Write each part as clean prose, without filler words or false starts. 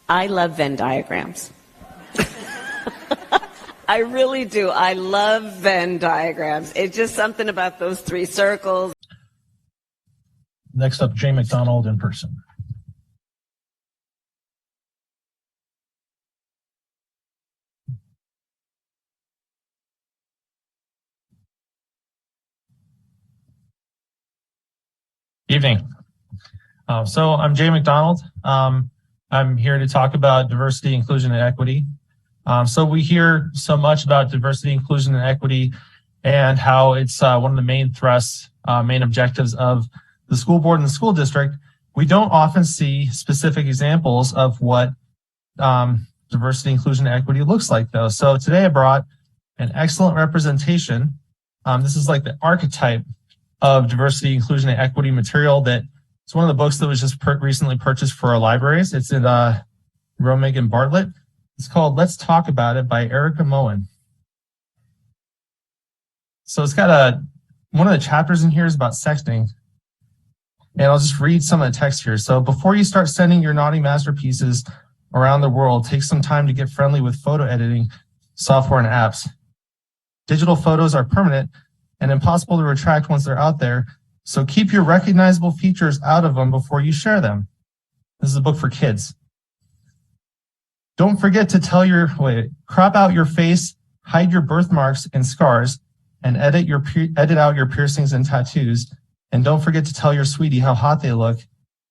I love Venn diagrams. I really do. I love Venn diagrams. It's just something about those three circles. Next up, Jay McDonald in person. Evening. So I'm Jay McDonald. I'm here to talk about diversity, inclusion, and equity. So we hear so much about diversity, inclusion, and equity and how it's one of the main thrusts, main objectives of the school board and the school district. We don't often see specific examples of what diversity, inclusion, and equity looks like, though. So today I brought an excellent representation. This is like the archetype of diversity, inclusion, and equity material that it's one of the books that was just recently purchased for our libraries. It's in Romig and Bartlett. It's called Let's Talk About It by Erica Moen. So it's got one of the chapters in here is about sexting. And I'll just read some of the text here. So before you start sending your naughty masterpieces around the world, take some time to get friendly with photo editing software and apps. Digital photos are permanent and impossible to retract once they're out there. So keep your recognizable features out of them before you share them. This is a book for kids. Don't forget to crop out your face, hide your birthmarks and scars, and edit out your piercings and tattoos. And don't forget to tell your sweetie how hot they look.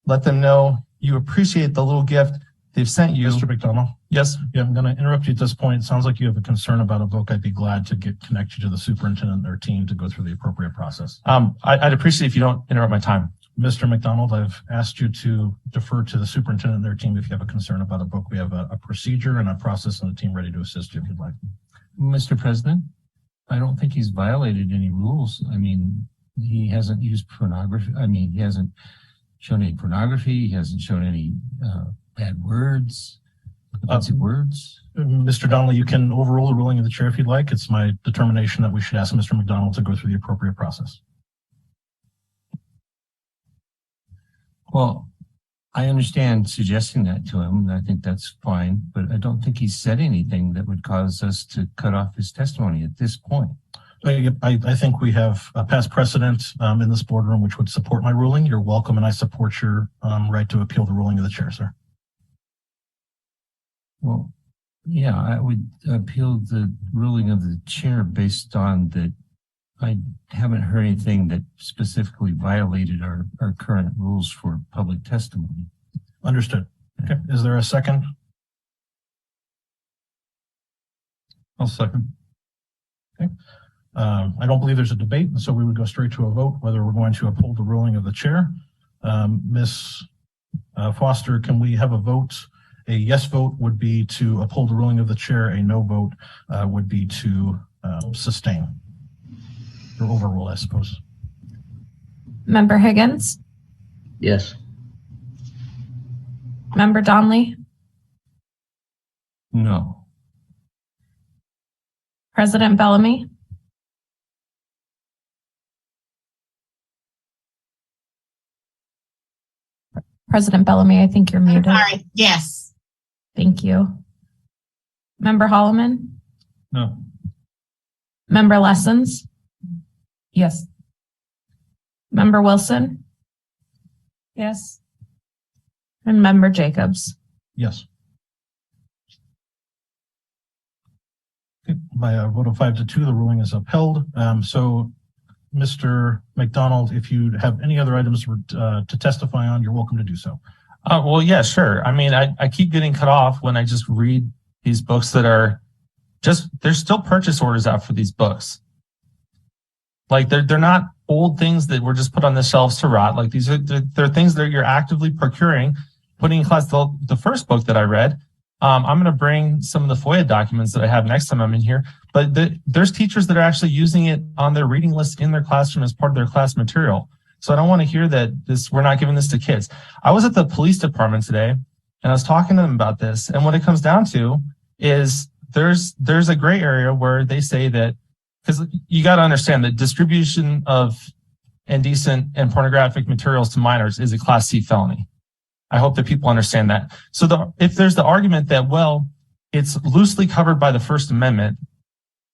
Let them know you appreciate the little gift they've sent you. Mr. McDonald? Yes? Yeah, I'm going to interrupt you at this point. It sounds like you have a concern about a book. I'd be glad to connect you to the superintendent and their team to go through the appropriate process. I'd appreciate if you don't interrupt my time. Mr. McDonald, I've asked you to defer to the superintendent and their team if you have a concern about a book. We have a procedure and a process and a team ready to assist you if you'd like. Mr. President, I don't think he's violated any rules. I mean, he hasn't used pornography. I mean, he hasn't shown any pornography. He hasn't shown any bad words, offensive words. Mr. Donnelly, you can overrule the ruling of the chair if you'd like. It's my determination that we should ask Mr. McDonald to go through the appropriate process. Well, I understand suggesting that to him, and I think that's fine, but I don't think he's said anything that would cause us to cut off his testimony at this point. I think we have a past precedent in this boardroom which would support my ruling. You're welcome, and I support your right to appeal the ruling of the chair, sir. Well, yeah, I would appeal the ruling of the chair based on that I haven't heard anything that specifically violated our current rules for public testimony. Understood. Okay. Is there a second? I'll second. Okay. I don't believe there's a debate, so we would go straight to a vote whether we're going to uphold the ruling of the chair. Ms. Foster, can we have a vote? A yes vote would be to uphold the ruling of the chair. A no vote would be to sustain or overrule, I suppose. Member Higgins? Yes. Member Donnelly? No. President Bellamy? President Bellamy, I think you're muted. Sorry. Yes. Thank you. Member Holloman? No. Member Lessons? Yes. Member Wilson? Yes. And Member Jacobs? Yes. Okay. By a vote of 5-2, the ruling is upheld. So, Mr. McDonald, if you have any other items to testify on, you're welcome to do so. Well, yeah, sure. I mean, I keep getting cut off when I just read these books that are there's still purchase orders out for these books. Like they're not old things that were just put on the shelves to rot. Like they're things that you're actively procuring, putting in class. The first book that I read, I'm going to bring some of the FOIA documents that I have next time I'm in here. But there's teachers that are actually using it on their reading list in their classroom as part of their class material. So I don't want to hear that we're not giving this to kids. I was at the police department today and I was talking to them about this. And what it comes down to is there's a gray area where they say that, because you got to understand that distribution of indecent and pornographic materials to minors is a Class C felony. I hope that people understand that. So if there's the argument that, well, it's loosely covered by the First Amendment,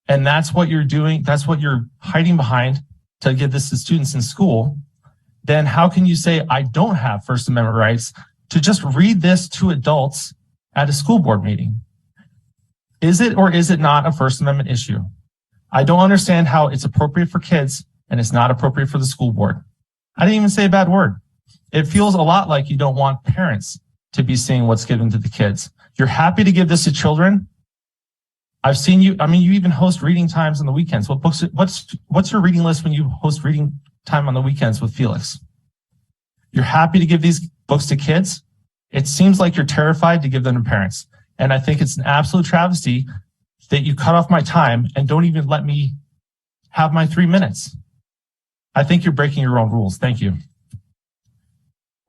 and that's what you're doing, that's what you're hiding behind to give this to students in school, then how can you say I don't have First Amendment rights to just read this to adults at a school board meeting? Is it or is it not a First Amendment issue? I don't understand how it's appropriate for kids and it's not appropriate for the school board. I didn't even say a bad word. It feels a lot like you don't want parents to be seeing what's given to the kids. You're happy to give this to children. I've seen you, you even host reading times on the weekends. What books, what's your reading list when you host reading time on the weekends with Felix? You're happy to give these books to kids. It seems like you're terrified to give them to parents. And I think it's an absolute travesty that you cut off my time and don't even let me have my 3 minutes. I think you're breaking your own rules. Thank you.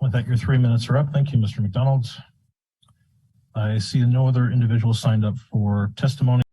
With that, your 3 minutes are up. Thank you, Mr. McDonald. I see no other individuals signed up for testimony.